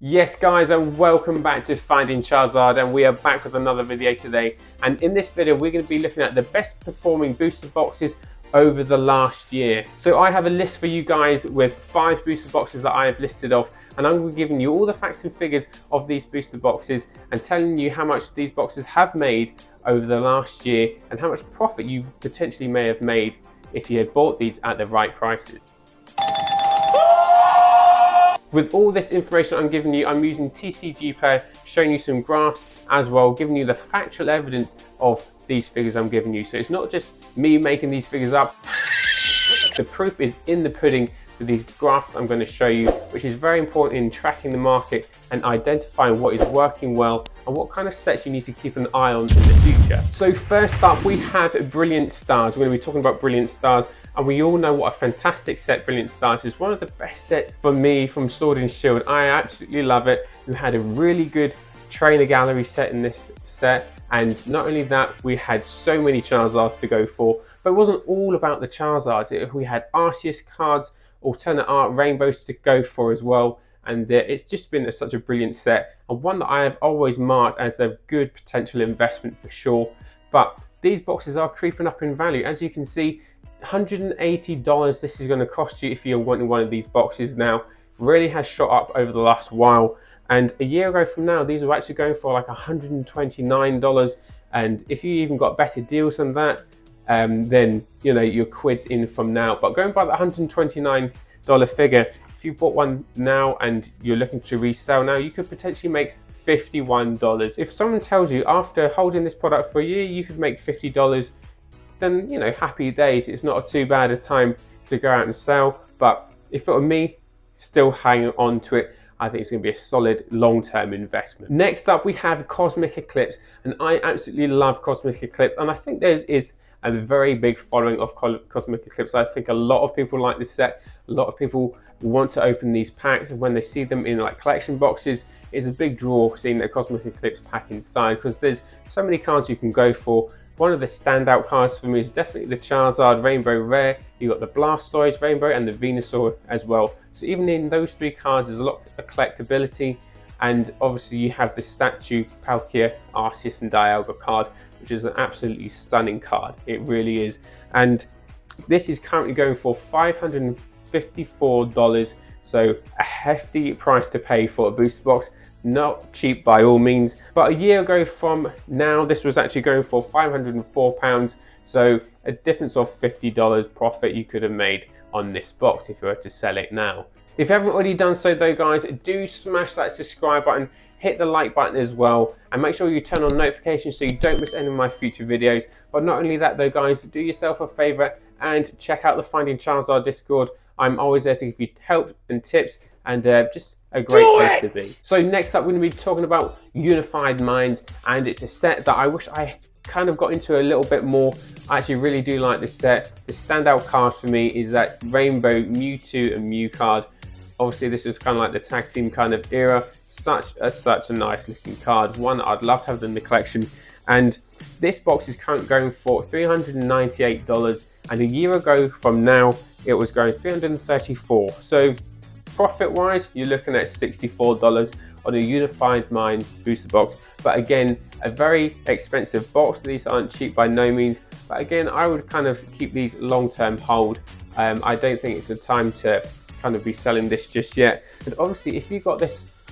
Yes guys, and welcome back to Finding Charizard, and we are back with another video today. And in this video we're going to be looking at the best performing booster boxes over the last year. So I have a list for you guys with 5 booster boxes that I have listed off, and I'm going to be giving you all the facts and figures of these booster boxes and telling you how much these boxes have made over the last year and how much profit you potentially may have made if you had bought these at the right prices. With all this information I'm giving you, I'm using TCG Player, showing you some graphs as well, giving you the factual evidence of these figures I'm giving you. So it's not just me making these figures up. The proof is in the pudding with these graphs I'm going to show you, which is very important in tracking the market and identifying what is working well and what kind of sets you need to keep an eye on in the future. So first up, we have Brilliant Stars. We're going to be talking about Brilliant Stars. And we all know what a fantastic set Brilliant Stars is. One of the best sets for me from Sword and Shield. I absolutely love it. We had a really good trainer gallery set in this set. And not only that, we had so many Charizards to go for. But it wasn't all about the Charizards. We had Arceus cards, alternate art, rainbows to go for as well. And it's just been such a brilliant set. And one that I have always marked as a good potential investment for sure. But these boxes are creeping up in value. As you can see, $180 this is going to cost you if you're wanting one of these boxes now. Really has shot up over the last while, and a year ago from now these were actually going for like $129, and if you even got better deals than that, then you know you're quid in from now. But going by the $129 figure, if you bought one now and you're looking to resell now, you could potentially make $51. If someone tells you after holding this product for a year you could make $50, then you know, happy days. It's not too bad a time to go out and sell. But if it were me, still hanging on to it, I think it's going to be a solid long-term investment. Next up, we have Cosmic Eclipse, and I absolutely love Cosmic Eclipse, and I think there is a very big following of Cosmic Eclipse. I think a lot of people like this set. A lot of people want to open these packs, and when they see them in like collection boxes, it's a big draw seeing the Cosmic Eclipse pack inside, because there's so many cards you can go for. One of the standout cards for me is definitely the Charizard Rainbow Rare. You've got the Blastoise Rainbow and the Venusaur as well. So even in those 3 cards, there's a lot of collectability. And obviously you have the statue, Palkia, Arceus and Dialga card, which is an absolutely stunning card. It really is. And this is currently going for $554. So a hefty price to pay for a booster box. Not cheap by all means, but a year ago from now this was actually going for £504, so a difference of $50 profit you could have made on this box if you were to sell it now. If you haven't already done so though guys, do smash that subscribe button, hit the like button as well, and make sure you turn on notifications so you don't miss any of my future videos. But not only that though guys, do yourself a favour and check out the Finding Charizard Discord. I'm always there to give you help and tips, and just a great place to be. So next up we're going to be talking about Unified Minds, and it's a set that I wish I kind of got into a little bit more. I actually really do like this set. The standout card for me is that Rainbow Mewtwo and Mew card. Obviously this was kind of like the tag team kind of era. Such a nice looking card, one that I'd love to have in the collection. And this box is currently going for $398, and a year ago from now it was going $334. So profit wise, you're looking at $64 on a Unified Minds booster box. But again, a very expensive box. These aren't cheap by no means, but again, I would kind of keep these long-term hold. I don't think it's a time to kind of be selling this just yet. And obviously if you got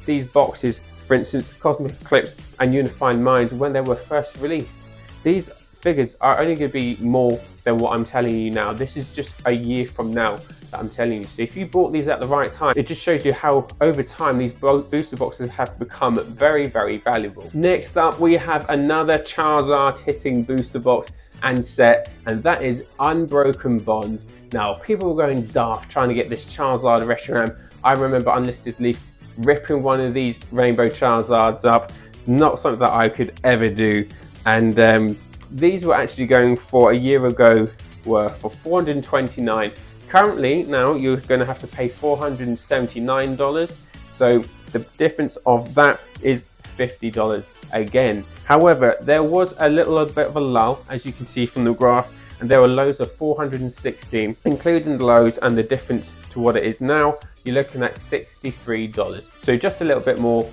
these boxes, for instance Cosmic Eclipse and Unified Minds, when they were first released, these figures are only going to be more than what I'm telling you now. This is just a year from now that I'm telling you. So if you bought these at the right time, it just shows you how over time these booster boxes have become very valuable. Next up we have another Charizard hitting booster box and set, and that is Unbroken Bonds. Now people were going daft trying to get this Charizard Reshiram. I remember Unlisted Leaf ripping one of these Rainbow Charizards up. Not something that I could ever do. And these were actually going for, a year ago, were for $429. Currently now you're going to have to pay $479, so the difference of that is $50 again. However, there was a little bit of a lull, as you can see from the graph, and there were lows of 416, including the lows and the difference to what it is now. You're looking at $63. So just a little bit more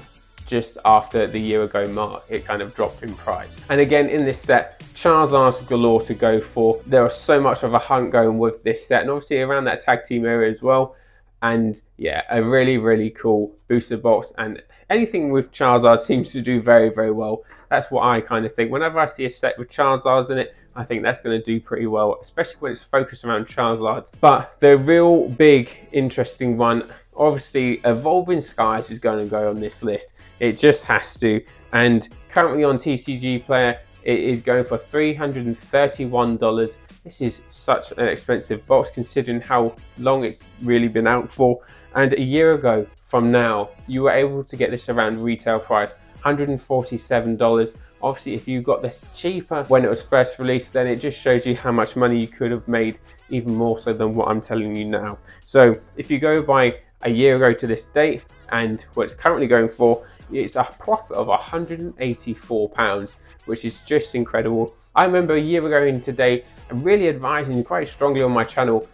just after the year ago mark, it kind of dropped in price. And again, in this set, Charizards galore to go for. There was so much of a hunt going with this set, and obviously around that tag team area as well. And yeah, a really cool booster box, and anything with Charizard seems to do very well. That's what I kind of think. Whenever I see a set with Charizards in it, I think that's going to do pretty well, especially when it's focused around Charizards. But the real big interesting one, obviously Evolving Skies is going to go on this list. It just has to. And currently on TCG Player, it is going for $331. This is such an expensive box considering how long it's really been out for. And a year ago from now, you were able to get this around retail price, $147. Obviously, if you got this cheaper when it was first released, then it just shows you how much money you could have made, even more so than what I'm telling you now. So if you go by a year ago to this date and what it's currently going for, it's a profit of £184, which is just incredible. I remember a year ago in today, I'm really advising you quite strongly on my channel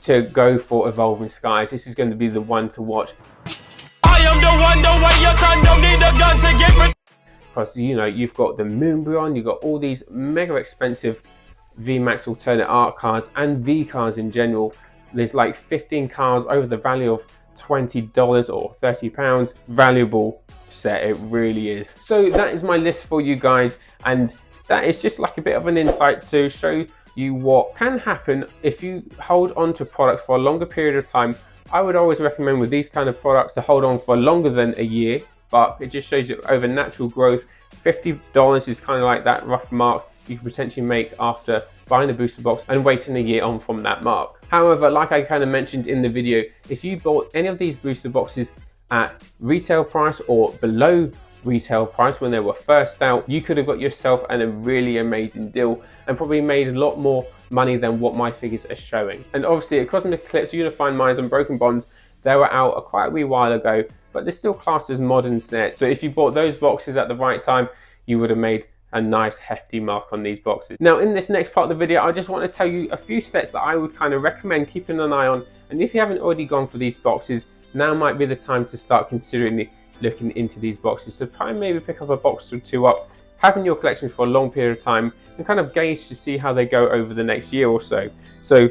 to go for Evolving Skies. This is going to be the one to watch. I am the one, the way your son don't need a gun to get me. Because, you know, you've got the Moonbryon, you've got all these mega expensive VMAX alternate art cards and V cards in general. There's like 15 cards over the value of $20 or £30. Valuable set, it really is. So that is my list for you guys, and that is just like a bit of an insight to show you what can happen if you hold on to products for a longer period of time. I would always recommend with these kind of products to hold on for longer than a year, but it just shows you over natural growth. $50 is kind of like that rough mark you can potentially make after buying a booster box and waiting a year on from that mark. However, like I kind of mentioned in the video, if you bought any of these booster boxes at retail price or below retail price when they were first out, you could have got yourself a really amazing deal and probably made a lot more money than what my figures are showing. And obviously at Cosmic Eclipse, Unifying Minds and Broken Bonds, they were out quite a wee while ago, but they're still classed as modern sets. So if you bought those boxes at the right time, you would have made a nice hefty mark on these boxes. Now in this next part of the video, I just want to tell you a few sets that I would kind of recommend keeping an eye on. And if you haven't already gone for these boxes, now might be the time to start considering looking into these boxes. So try and maybe pick up a box or two up, having your collection for a long period of time, and kind of gauge to see how they go over the next year or so. So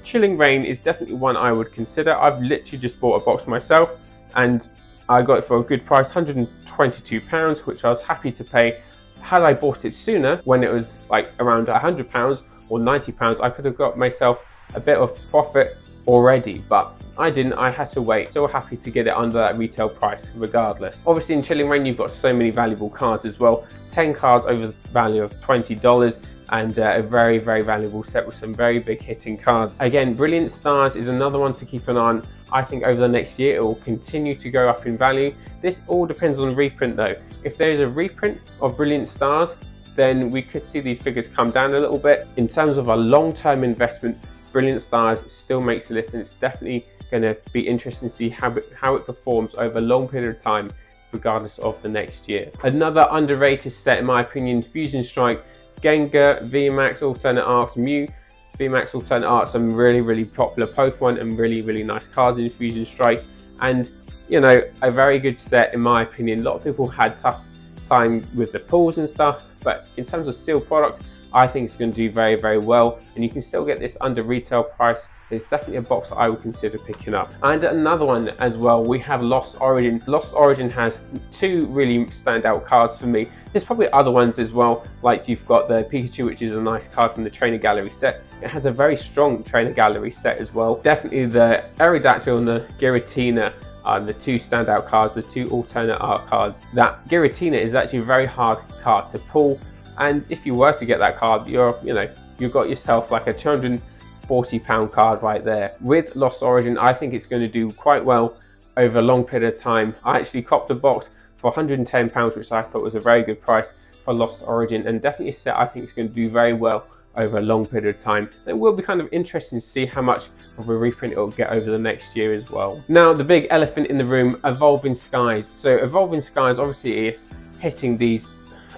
Chilling Reign is definitely one I would consider. I've literally just bought a box myself and I got it for a good price, £122, which I was happy to pay. Had I bought it sooner, when it was like around £100 or £90, I could have got myself a bit of profit already, but I didn't. I had to wait. Still happy to get it under that retail price regardless. Obviously in Chilling Reign, you've got so many valuable cards as well. 10 cards over the value of $20, and a very valuable set with some very big hitting cards. Again, Brilliant Stars is another one to keep an eye on. I think over the next year it will continue to go up in value. This all depends on reprint though. If there is a reprint of Brilliant Stars, then we could see these figures come down a little bit. In terms of a long-term investment, Brilliant Stars still makes the list, and it's definitely going to be interesting to see how it performs over a long period of time, regardless of the next year. Another underrated set in my opinion, Fusion Strike, Gengar, VMAX Alternate Arcs, Mew, VMAX Alternate Arcs, some really popular Pokemon and really nice cards in Fusion Strike. And you know, a very good set in my opinion. A lot of people had tough time with the pulls and stuff, but in terms of sealed product, I think it's going to do very well, and you can still get this under retail price. It's definitely a box that I would consider picking up. And another one as well, we have Lost Origin. Lost Origin has two really standout cards for me. There's probably other ones as well, like you've got the Pikachu, which is a nice card from the Trainer Gallery set. It has a very strong Trainer Gallery set as well. Definitely the Aerodactyl and the Giratina are the two standout cards, the two alternate art cards. That Giratina is actually a very hard card to pull, and if you were to get that card, you've got yourself like a £240 card right there. With Lost Origin, I think it's going to do quite well over a long period of time. I actually copped a box for £110, which I thought was a very good price for Lost Origin, and definitely a set I think is going to do very well over a long period of time. It will be kind of interesting to see how much of a reprint it will get over the next year as well. Now the big elephant in the room, Evolving Skies. So Evolving Skies obviously is hitting these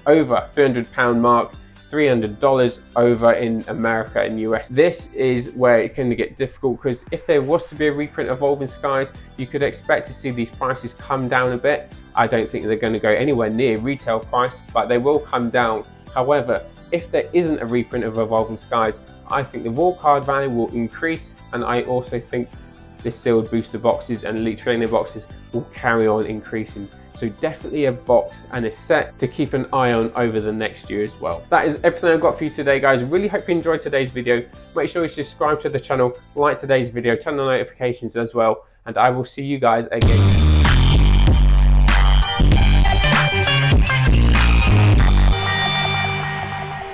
over £300 mark, $300 over in America and US. This is where it can get difficult, because if there was to be a reprint of Evolving Skies, you could expect to see these prices come down a bit. I don't think they're going to go anywhere near retail price, but they will come down. However, if there isn't a reprint of Evolving Skies, I think the raw card value will increase, and I also think the sealed booster boxes and elite trainer boxes will carry on increasing. So definitely a box and a set to keep an eye on over the next year as well. That is everything I've got for you today, guys. Really hope you enjoyed today's video. Make sure you subscribe to the channel, like today's video, turn on notifications as well, and I will see you guys again.